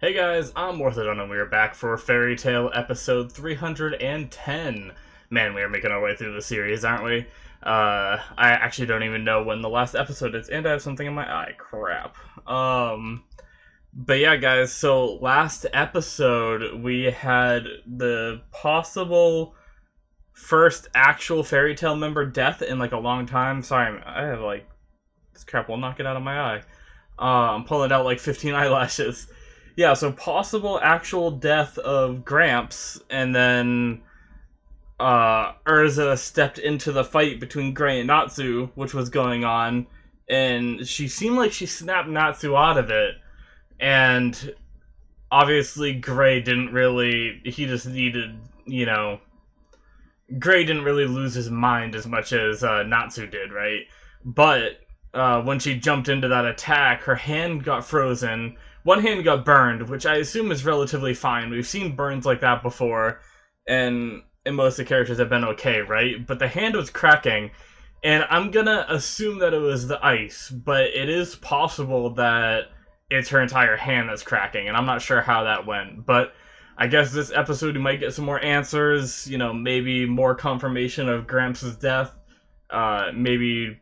Hey guys, I'm Morthadon and we are back for Fairy Tale episode 310. Man, we are making our way through the series, aren't we? I actually don't even know when the last episode is, and I have something in my eye. Crap. But yeah, guys, so last episode we had the possible first actual Fairy Tale member death in like a long time. Sorry, I have like, this crap will knock it out of my eye. I'm pulling out like 15 eyelashes. Yeah, so possible actual death of Gramps, and then Erza stepped into the fight between Gray and Natsu, which was going on, and she seemed like she snapped Natsu out of it, and obviously Gray didn't really, he just needed, Gray didn't really lose his mind as much as Natsu did, right? But when she jumped into that attack, her hand got frozen. One hand got burned, which I assume is relatively fine. We've seen burns like that before, and most of the characters have been okay, right? But the hand was cracking, and I'm gonna assume that it was the ice, but it is possible that it's her entire hand that's cracking, and I'm not sure how that went. But I guess this episode we might get some more answers, maybe more confirmation of Gramps' death, maybe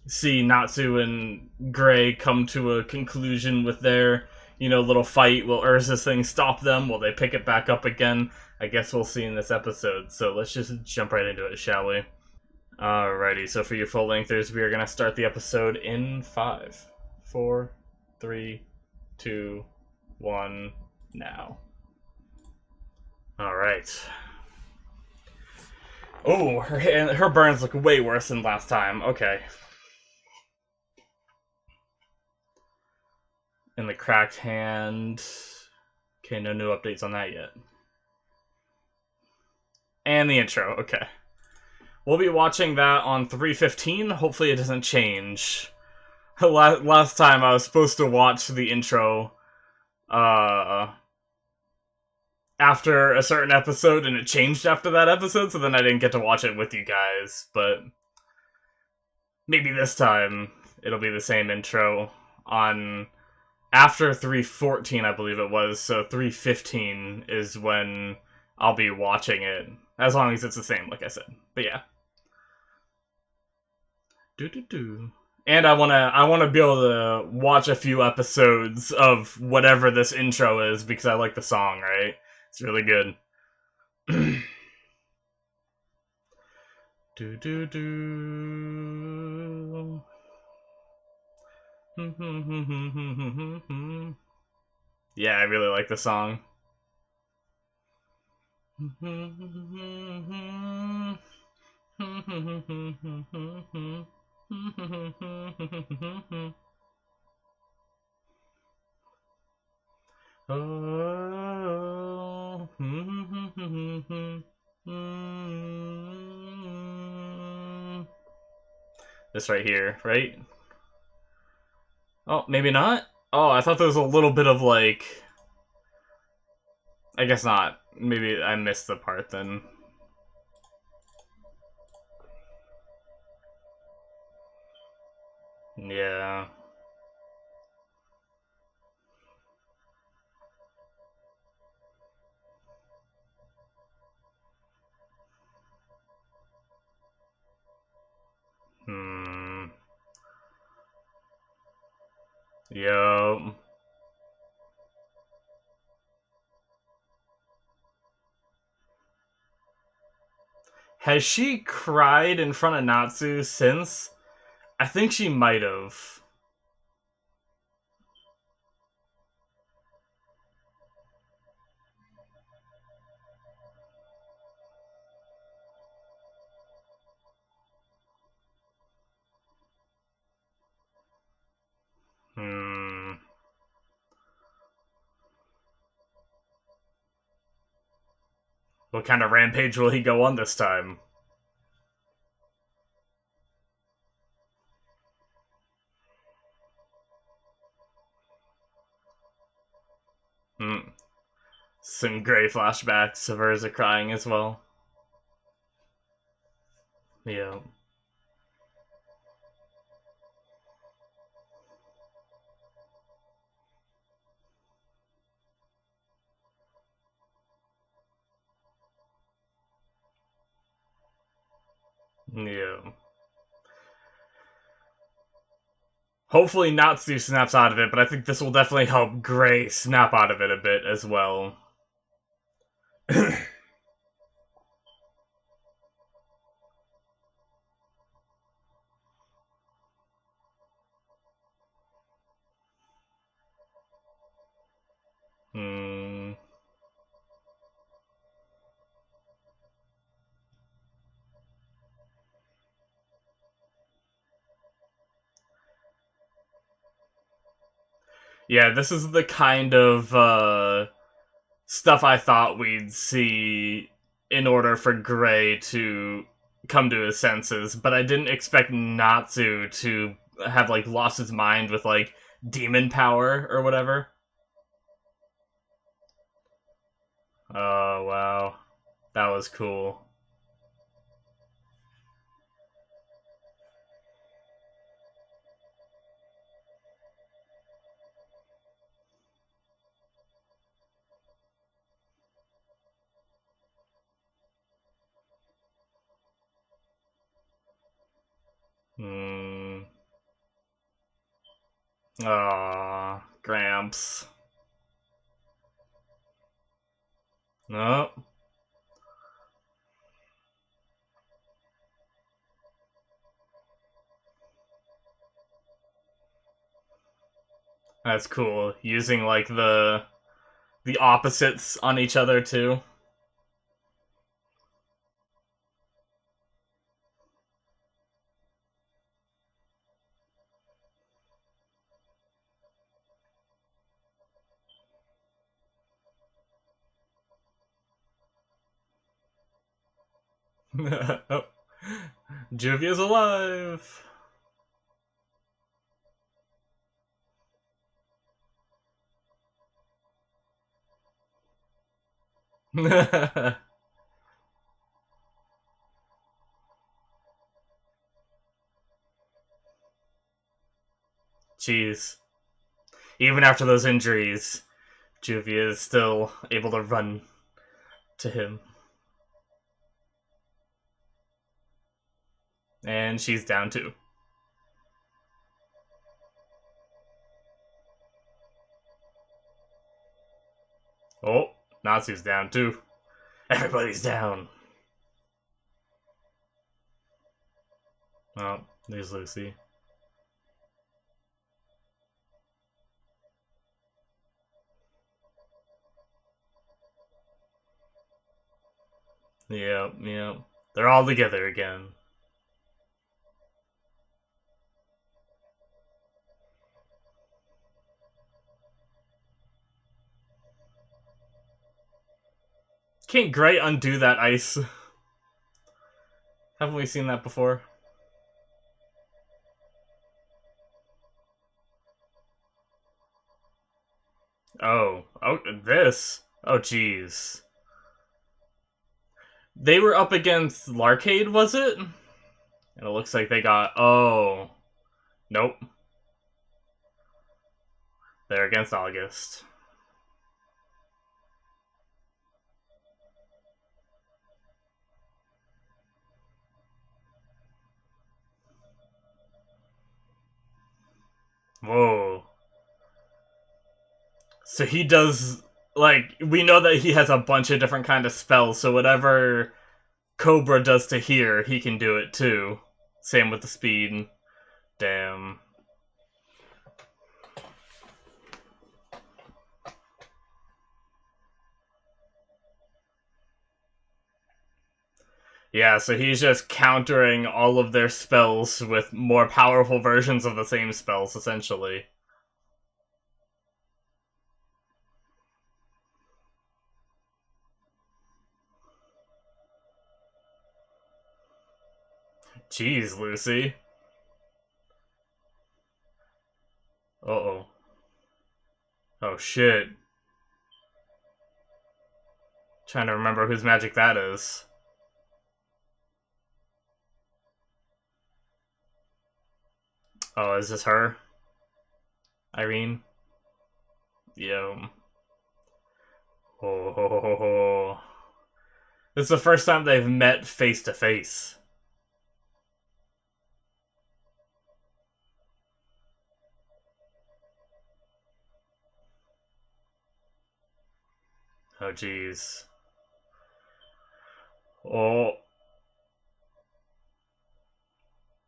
see Natsu and Gray come to a conclusion with their, little fight. Will Urza's thing stop them? Will they pick it back up again? I guess we'll see in this episode, so let's just jump right into it, shall we? Alrighty, so for you full lengthers, we are going to start the episode in 5, 4, 3, 2, 1, now. Alright. Oh, her burns look way worse than last time. Okay. And the cracked hand. Okay, no new updates on that yet. And the intro. Okay. We'll be watching that on 3:15. Hopefully it doesn't change. Last time I was supposed to watch the intro after a certain episode, and it changed after that episode, so then I didn't get to watch it with you guys. But maybe this time it'll be the same intro on after 3:14, I believe it was. So 3:15 is when I'll be watching it, as long as it's the same, like I said. But yeah. Do. And I wanna be able to watch a few episodes of whatever this intro is because I like the song, right? It's really good. Do. Yeah, I really like the song. Oh. This right here, right? Oh, maybe not? Oh, I thought there was a little bit of like... I guess not. Maybe I missed the part then. Yeah. Hmm. Yo. Has she cried in front of Natsu since? I think she might have. Hmm. What kind of rampage will he go on this time? Hmm. Some gray flashbacks of Erza crying as well. Yeah. Yeah. Hopefully Natsu snaps out of it, but I think this will definitely help Gray snap out of it a bit as well. Hmm. Yeah, this is the kind of stuff I thought we'd see in order for Gray to come to his senses, but I didn't expect Natsu to have like lost his mind with like demon power or whatever. Oh wow, that was cool. Hmm. Aww, Gramps. No, that's cool. Using like the opposites on each other too. Oh, Juvia's alive. Jeez. Even after those injuries, Juvia is still able to run to him. And she's down too. Oh, Natsu's down too. Everybody's down. Oh, there's Lucy. Yep, yep. They're all together again. Can't Gray undo that ice? Haven't we seen that before? Oh, this? Oh, jeez. They were up against Larcade, was it? And it looks like they got... Oh. Nope. They're against August. Whoa. So he does... Like, we know that he has a bunch of different kind of spells, so whatever Cobra does to here, he can do it too. Same with the speed. Damn. Yeah, so he's just countering all of their spells with more powerful versions of the same spells, essentially. Jeez, Lucy. Uh-oh. Oh, shit. Trying to remember whose magic that is. Oh, is this her? Irene? Yo. Oh, ho, ho, ho, ho. This is the first time they've met face to face. Oh, jeez. Oh.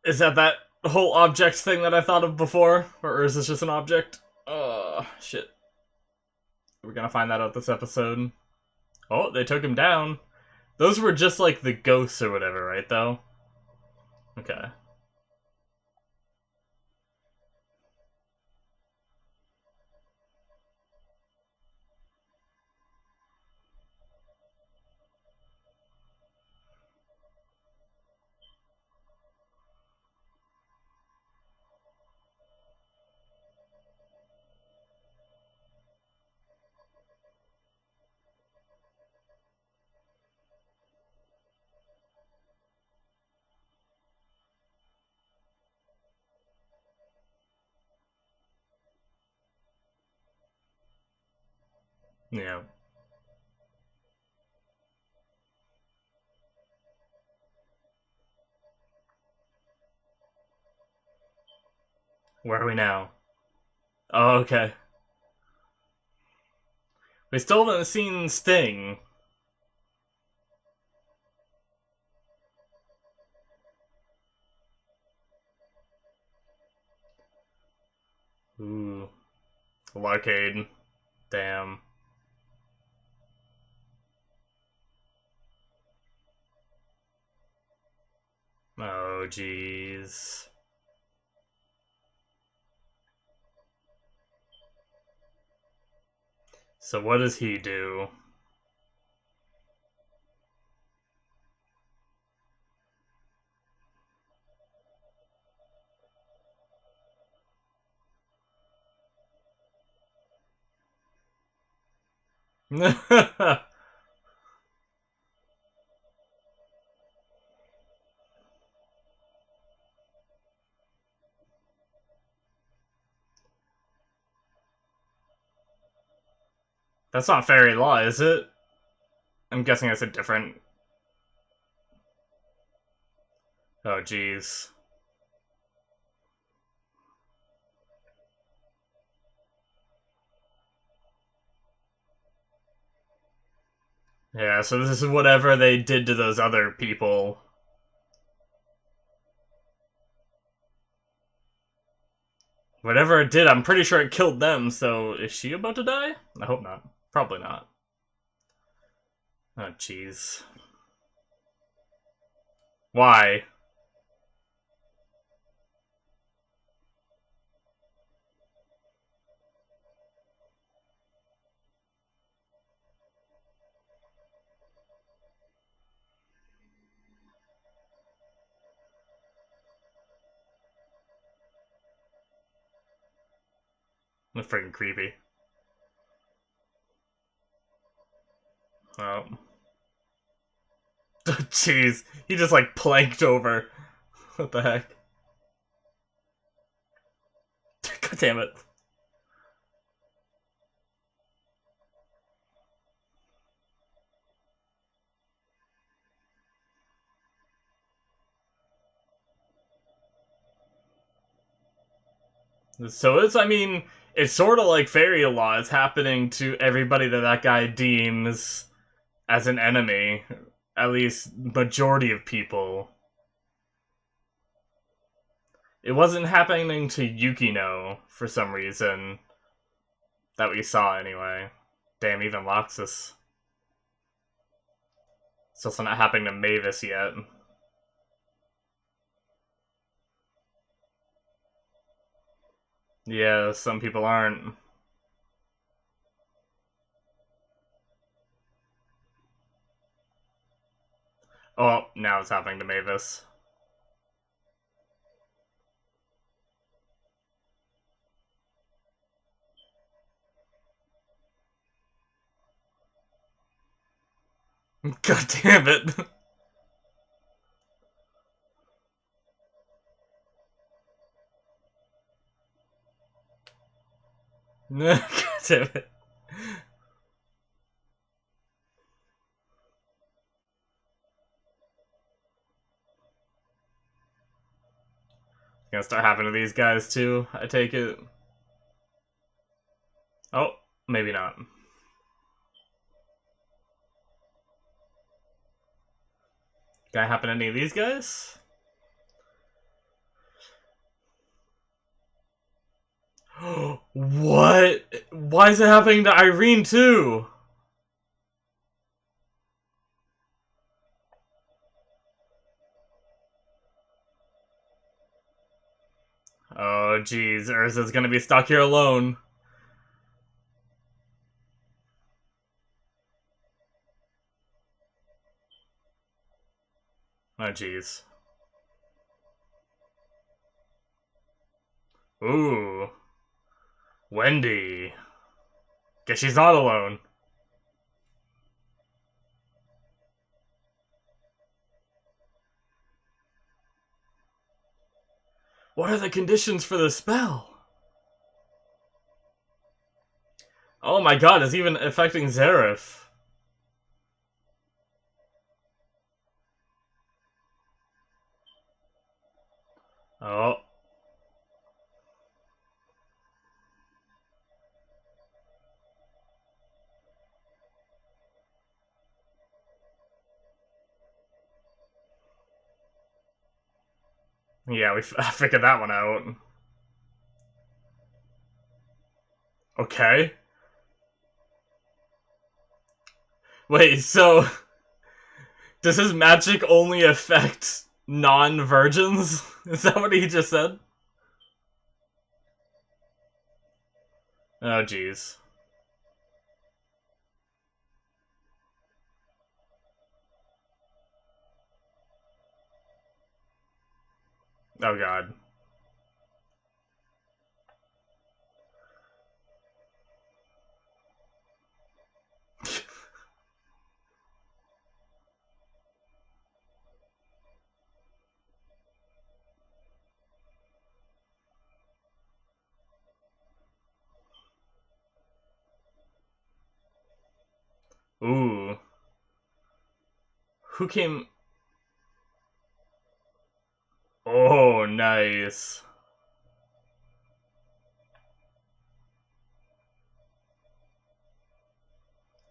Is that whole object thing that I thought of before? Or is this just an object? Oh, shit. We're gonna find that out this episode. Oh, they took him down. Those were just like the ghosts or whatever, right, though? Okay. Yeah. Where are we now? Oh, okay. We still haven't seen Sting. Ooh. L'arcade. Damn. Oh, jeez. So what does he do? That's not fairy law, is it? I'm guessing it's a different... Oh, jeez. Yeah, so this is whatever they did to those other people. Whatever it did, I'm pretty sure it killed them, so is she about to die? I hope not. Probably not. Oh, jeez. Why? That's freaking creepy. Oh. Jeez. He just, like, planked over. What the heck? God damn it. So it's, I mean, it's sort of like fairy law. It's happening to everybody that guy deems as an enemy. At least majority of people. It wasn't happening to Yukino for some reason. That we saw anyway. Damn, even Loxus. It's also not happening to Mavis yet. Yeah, some people aren't. Oh, now it's happening to Mavis. God damn it. God damn it. Gonna start happening to these guys too, I take it. Oh, maybe not. Gonna happen to any of these guys? What? Why is it happening to Irene too? Oh jeez, Erza's gonna be stuck here alone. Oh jeez. Ooh. Wendy. Guess she's not alone. What are the conditions for the spell? Oh my god, it's even affecting Zareth. Oh. Yeah, I figured that one out. Okay. Wait, so does his magic only affect non-virgins? Is that what he just said? Oh jeez. Oh god. Ooh. Who came... Oh, nice.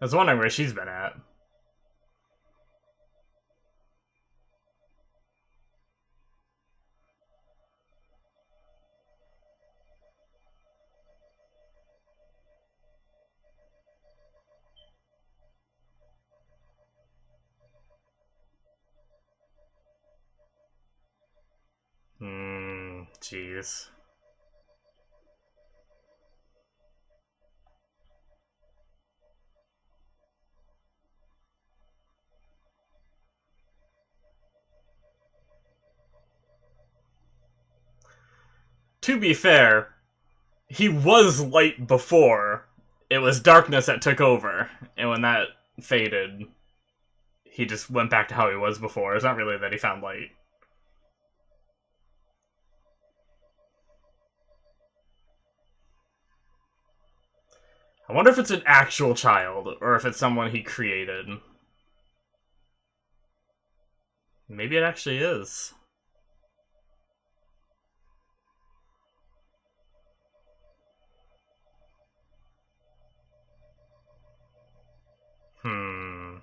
I was wondering where she's been at. Jeez. To be fair, he was light before. It was darkness that took over. And when that faded, he just went back to how he was before. It's not really that he found light. I wonder if it's an actual child, or if it's someone he created. Maybe it actually is. Hmm.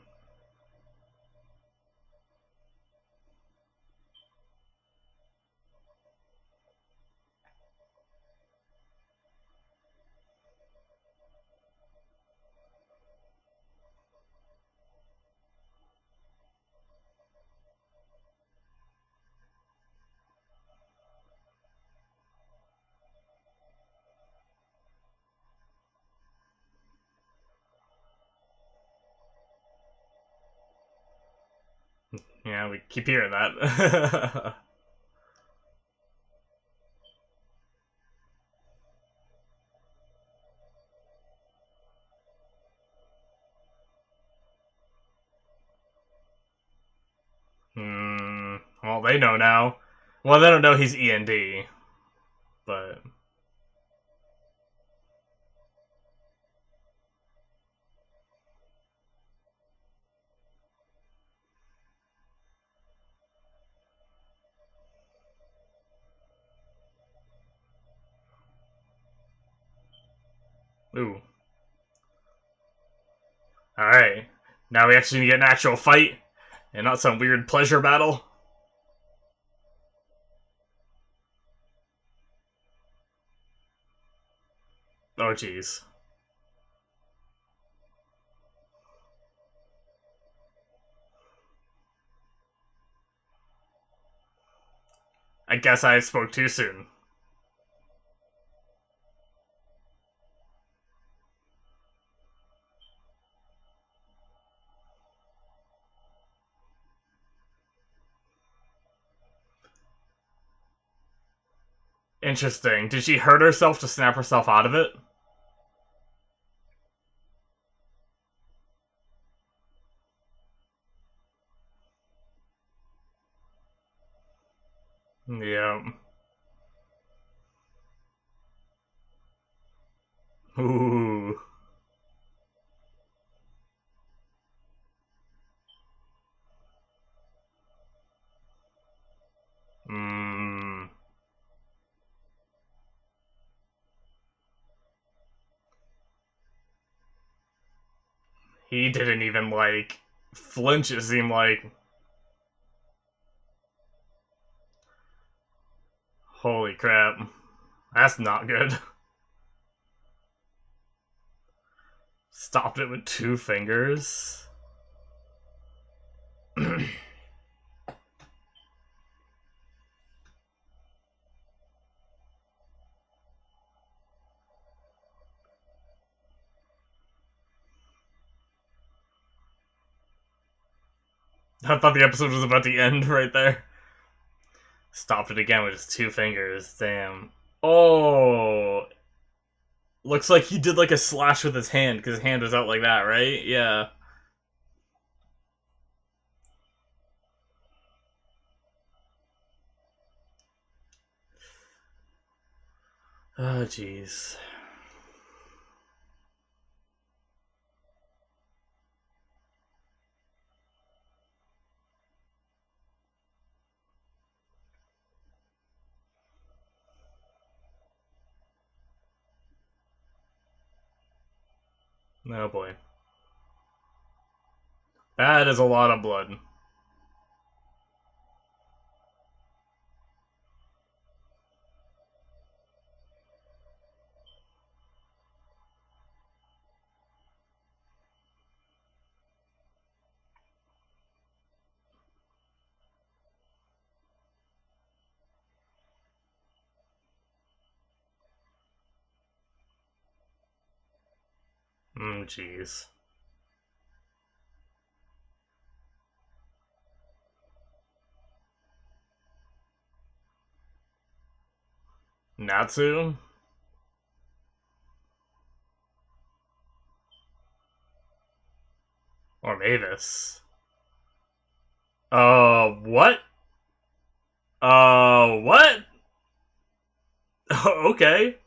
Yeah, we keep hearing that. Well, they know now. Well, they don't know he's E.N.D. But... Ooh. Alright. Now we actually need to get an actual fight. And not some weird pleasure battle. Oh, jeez. I guess I spoke too soon. Interesting. Did she hurt herself to snap herself out of it? Yeah. Ooh. Mmm. He didn't even, like, flinch, it seemed like. Holy crap. That's not good. Stopped it with 2 fingers. I thought the episode was about to end right there. Stopped it again with just 2 fingers. Damn. Oh. Looks like he did like a slash with his hand, because his hand was out like that, right? Yeah. Oh, jeez. Oh boy. That is a lot of blood. Jeez. Natsu? Or Mavis? What? What? Okay.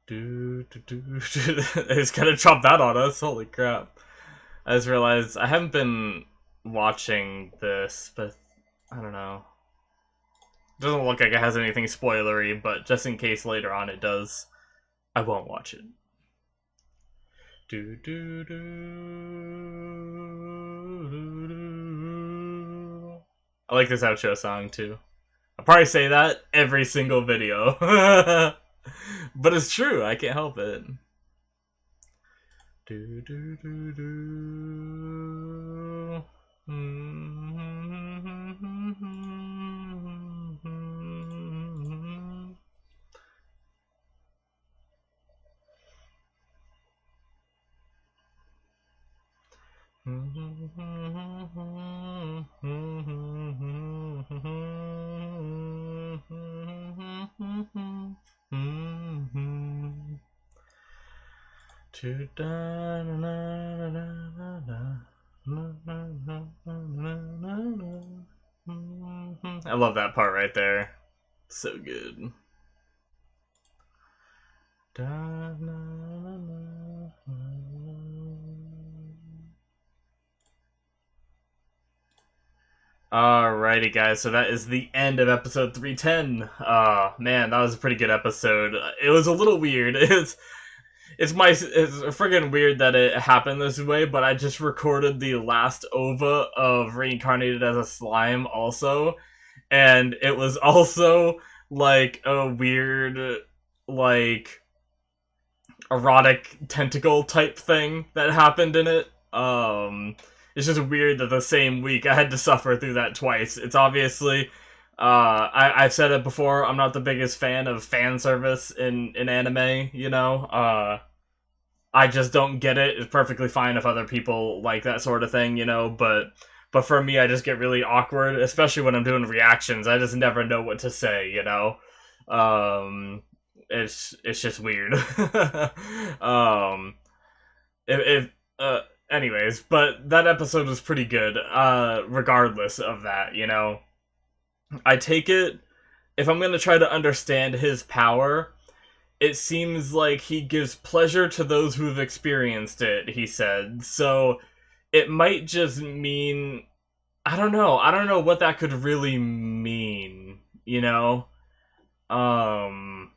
He's gonna chop that on us. Holy crap. I just realized I haven't been watching this, but I don't know. Doesn't look like it has anything spoilery, but just in case later on it does, I won't watch it. I like this outro song too. I'll probably say that every single video. But it's true, I can't help it. I love that part right there. So good. Alrighty, guys, so that is the end of episode 310. Man, that was a pretty good episode. It was a little weird. It's friggin' weird that it happened this way, but I just recorded the last OVA of Reincarnated as a Slime also, and it was also like a weird, like, erotic tentacle type thing that happened in it. It's just weird that the same week I had to suffer through that twice. It's obviously, I've said it before, I'm not the biggest fan of fan service in anime, you know? I just don't get it. It's perfectly fine if other people like that sort of thing, you know, but for me, I just get really awkward, especially when I'm doing reactions. I just never know what to say, you know. It's just weird. um, if anyways, but that episode was pretty good. Regardless of that, you know, I take it if I'm gonna try to understand his power. It seems like he gives pleasure to those who've experienced it, he said. So it might just mean I don't know. I don't know what that could really mean, you know? Um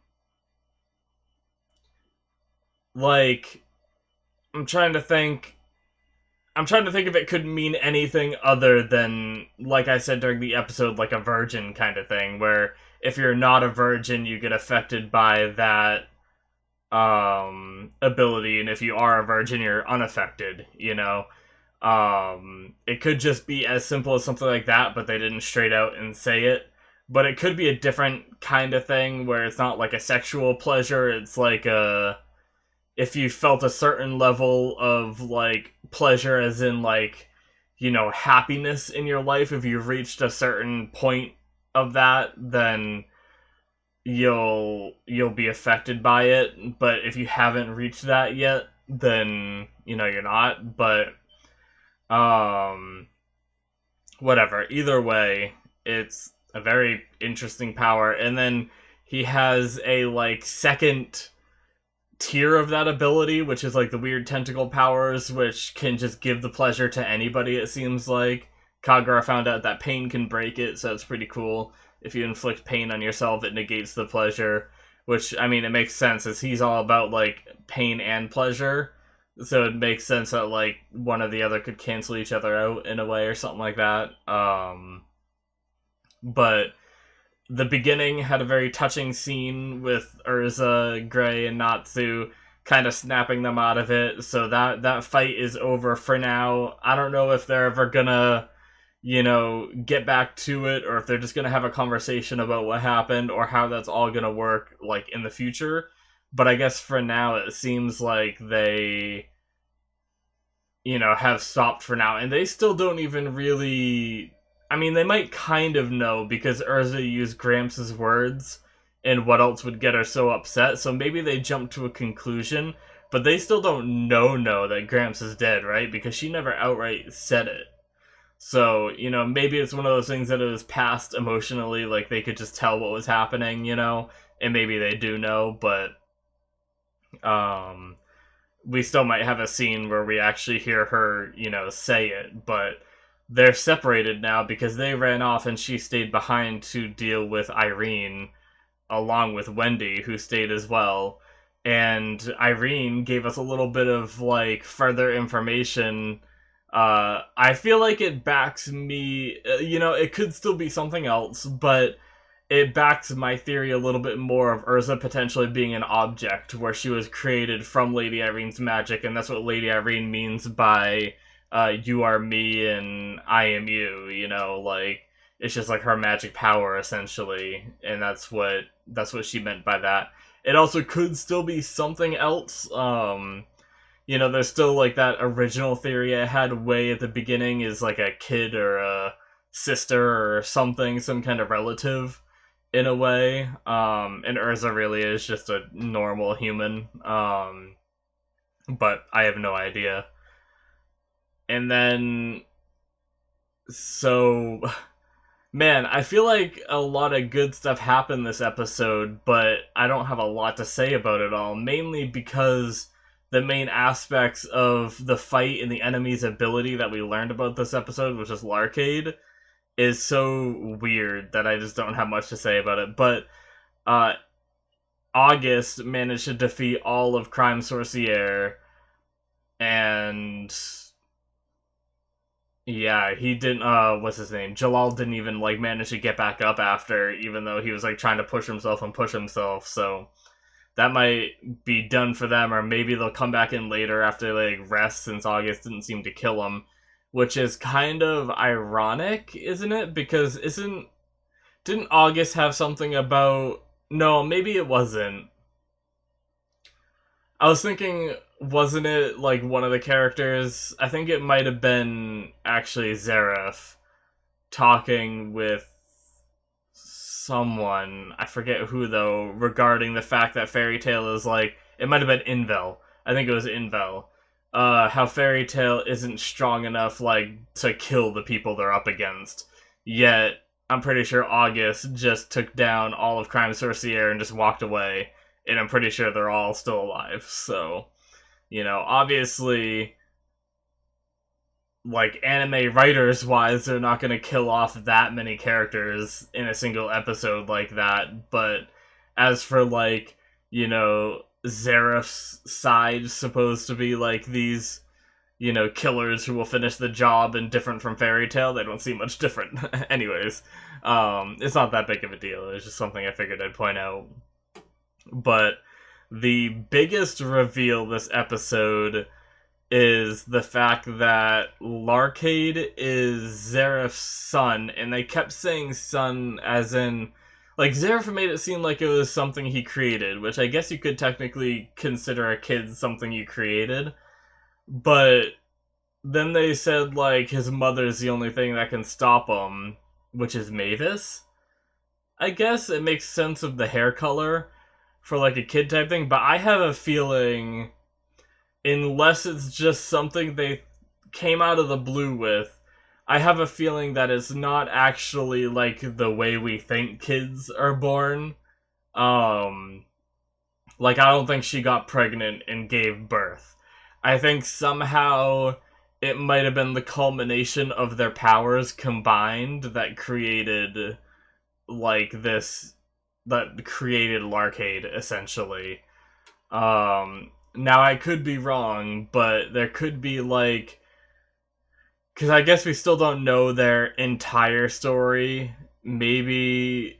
like I'm trying to think if it could mean anything other than, like I said during the episode, like a virgin kind of thing, where if you're not a virgin, you get affected by that ability, and if you are a virgin, you're unaffected, you know? It could just be as simple as something like that, but they didn't straight out and say it. But it could be a different kind of thing where it's not like a sexual pleasure, it's like a if you felt a certain level of like pleasure as in like you know happiness in your life, if you've reached a certain point of that, then you'll be affected by it. But if you haven't reached that yet, then you know you're not. But um whatever, either way, it's a very interesting power. And then he has a like second tier of that ability, which is like the weird tentacle powers, which can just give the pleasure to anybody, it seems like. Kagura found out that pain can break it, so it's pretty cool. If you inflict pain on yourself, it negates the pleasure. Which, I mean, it makes sense, as he's all about, like, pain and pleasure. So it makes sense that, like, one or the other could cancel each other out in a way or something like that. But the beginning had a very touching scene with Erza, Gray, and Natsu kind of snapping them out of it. So that fight is over for now. I don't know if they're ever gonna, you know, get back to it, or if they're just gonna have a conversation about what happened, or how that's all gonna work, like, in the future. But I guess for now, it seems like they, you know, have stopped for now, and they still don't even really. I mean, they might kind of know because Erza used Gramps' words, and what else would get her so upset. So maybe they jumped to a conclusion, but they still don't know that Gramps is dead, right? Because she never outright said it. So, you know, maybe it's one of those things that it was past emotionally, like they could just tell what was happening, you know, and maybe they do know, but um we still might have a scene where we actually hear her, you know, say it. But they're separated now because they ran off and she stayed behind to deal with Irene, along with Wendy, who stayed as well. And Irene gave us a little bit of, like, further information. I feel like it backs me, you know, it could still be something else, but it backs my theory a little bit more of Erza potentially being an object where she was created from Lady Irene's magic, and that's what Lady Irene means by you are me and I am you, you know, like it's just like her magic power essentially, and that's what she meant by that. It also could still be something else. You know, there's still like that original theory I had way at the beginning is like a kid or a sister or something, some kind of relative in a way. And Erza really is just a normal human. But I have no idea. And then, so, man, I feel like a lot of good stuff happened this episode, but I don't have a lot to say about it all. Mainly because the main aspects of the fight and the enemy's ability that we learned about this episode, which is Larcade, is so weird that I just don't have much to say about it. But uh, August managed to defeat all of Crime Sorcier, and yeah, he didn't. What's his name? Jalal didn't even like manage to get back up after, even though he was like trying to push himself and push himself. So that might be done for them, or maybe they'll come back in later after they like rest, since August didn't seem to kill him, which is kind of ironic, isn't it? Because didn't August have something about? No, maybe it wasn't. I was thinking, wasn't it like one of the characters? I think it might have been actually Zareth talking with someone. I forget who though, regarding the fact that Fairy Tail is like, it might have been Invel. I think it was Invel. How Fairy Tail isn't strong enough like to kill the people they're up against. Yet I'm pretty sure August just took down all of Crime Sorcier and just walked away, and I'm pretty sure they're all still alive. So, obviously, like, anime writers wise, they're not going to kill off that many characters in a single episode like that. But as for, like, Zareth's side supposed to be like these, killers who will finish the job and different from Fairy Tail, they don't seem much different. Anyways, it's not that big of a deal. It's just something I figured I'd point out. But the biggest reveal this episode is the fact that Larcade is Zareth's son, and they kept saying son as in, like, Zareth made it seem like it was something he created, which I guess you could technically consider a kid something you created, but then they said, like, his mother's the only thing that can stop him, which is Mavis. I guess it makes sense of the hair color for, like, a kid type thing, but I have a feeling, unless it's just something they came out of the blue with, I have a feeling that it's not actually like the way we think kids are born. Like, I don't think she got pregnant and gave birth. I think somehow it might have been the culmination of their powers combined that created, like, this, that created Larcade, essentially. Now, I could be wrong, but there could be, like, because I guess we still don't know their entire story. Maybe,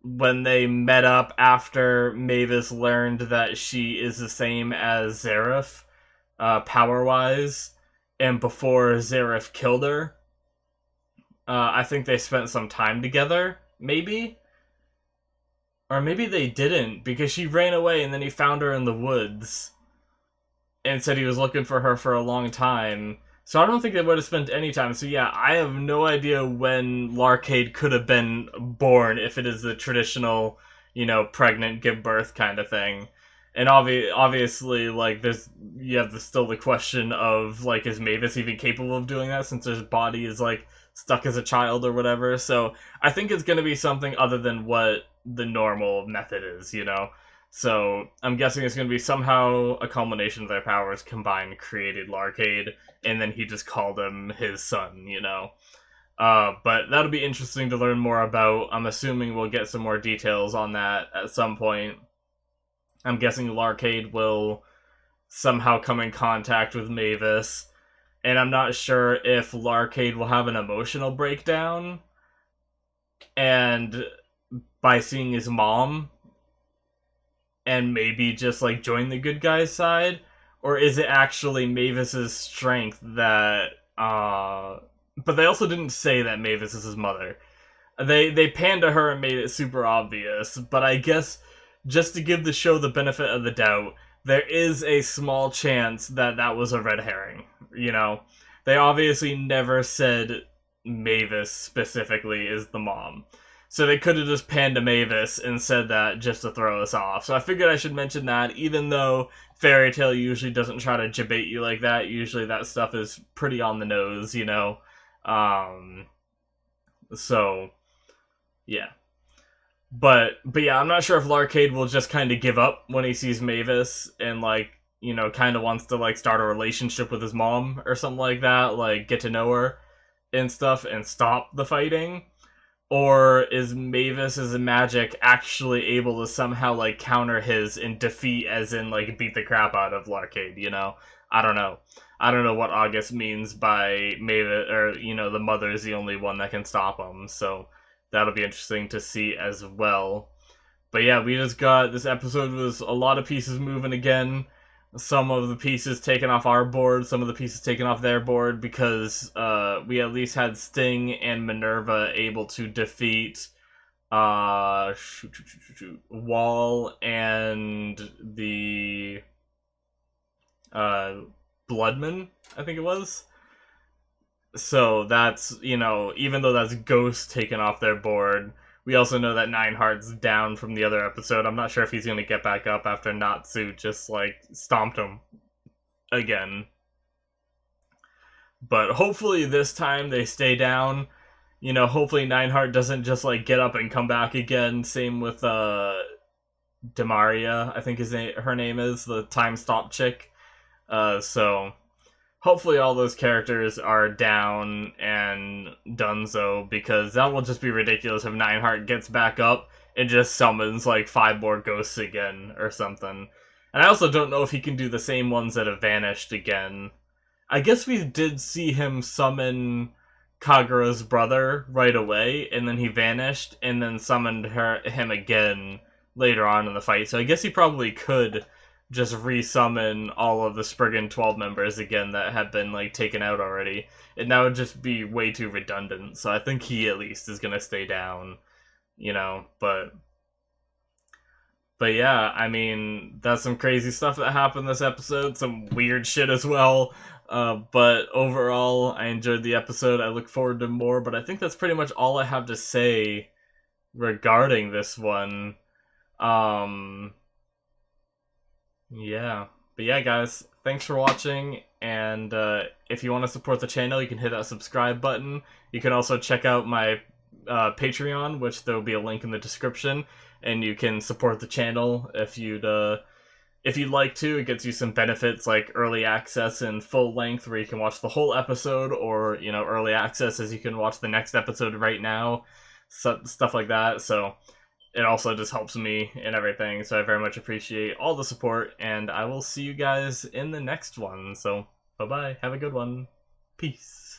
when they met up after Mavis learned that she is the same as Zareth, power-wise, and before Zareth killed her, I think they spent some time together, maybe? Or maybe they didn't, because she ran away and then he found her in the woods and said he was looking for her for a long time. So I don't think they would have spent any time. So yeah, I have no idea when Larcade could have been born, if it is the traditional, pregnant, give birth kind of thing. And obviously, like, you have still the question of, like, is Mavis even capable of doing that, since his body is, like, stuck as a child or whatever. So I think it's going to be something other than what the normal method is, So I'm guessing it's going to be somehow a culmination of their powers combined created Larcade, and then he just called him his son, But that'll be interesting to learn more about. I'm assuming we'll get some more details on that at some point. I'm guessing Larcade will somehow come in contact with Mavis, and I'm not sure if Larcade will have an emotional breakdown, and by seeing his mom, and maybe just, like, join the good guy's side, or is it actually Mavis's strength that, but they also didn't say that Mavis is his mother. They panned to her and made it super obvious, but I guess, just to give the show the benefit of the doubt, there is a small chance that that was a red herring, They obviously never said Mavis specifically is the mom. So they could have just panned to Mavis and said that just to throw us off. So I figured I should mention that, even though Fairy Tail usually doesn't try to jibate you like that. Usually that stuff is pretty on the nose, So, yeah. But yeah, I'm not sure if Larcade will just kind of give up when he sees Mavis and, like, kind of wants to, like, start a relationship with his mom or something like that, like, get to know her and stuff and stop the fighting. Or is Mavis's magic actually able to somehow, like, counter his and defeat, as in, like, beat the crap out of Larcade, you know? I don't know. I don't know what August means by Mavis, or, you know, the mother is the only one that can stop him, so that'll be interesting to see as well. But yeah, we just got, this episode was a lot of pieces moving again. Some of the pieces taken off our board, some of the pieces taken off their board, because we at least had Sting and Minerva able to defeat Wall and the Bloodman, I think it was. So that's, you know, even though that's Ghost taken off their board, we also know that Nineheart's down from the other episode. I'm not sure if he's going to get back up after Natsu just, like, stomped him again. But hopefully this time they stay down. You know, hopefully Nineheart doesn't just, like, get up and come back again. Same with, Demaria, I think her name is, the time stop chick. So hopefully all those characters are down and donezo, because that will just be ridiculous if Nineheart gets back up and just summons like 5 more ghosts again or something. And I also don't know if he can do the same ones that have vanished again. I guess we did see him summon Kagura's brother right away, and then he vanished, and then summoned him again later on in the fight. So I guess he probably could just resummon all of the Spriggan 12 members again that have been, like, taken out already. And that would just be way too redundant. So I think he at least is gonna stay down, you know, but yeah, I mean, that's some crazy stuff that happened this episode, some weird shit as well. But overall, I enjoyed the episode. I look forward to more, but I think that's pretty much all I have to say regarding this one. Yeah. But yeah, guys, thanks for watching, and if you want to support the channel, you can hit that subscribe button. You can also check out my Patreon, which there will be a link in the description, and you can support the channel if you'd like to. It gets you some benefits like early access and full length, where you can watch the whole episode, or, you know, early access as you can watch the next episode right now, stuff like that. So it also just helps me and everything, so I very much appreciate all the support, and I will see you guys in the next one. So bye bye, have a good one, peace.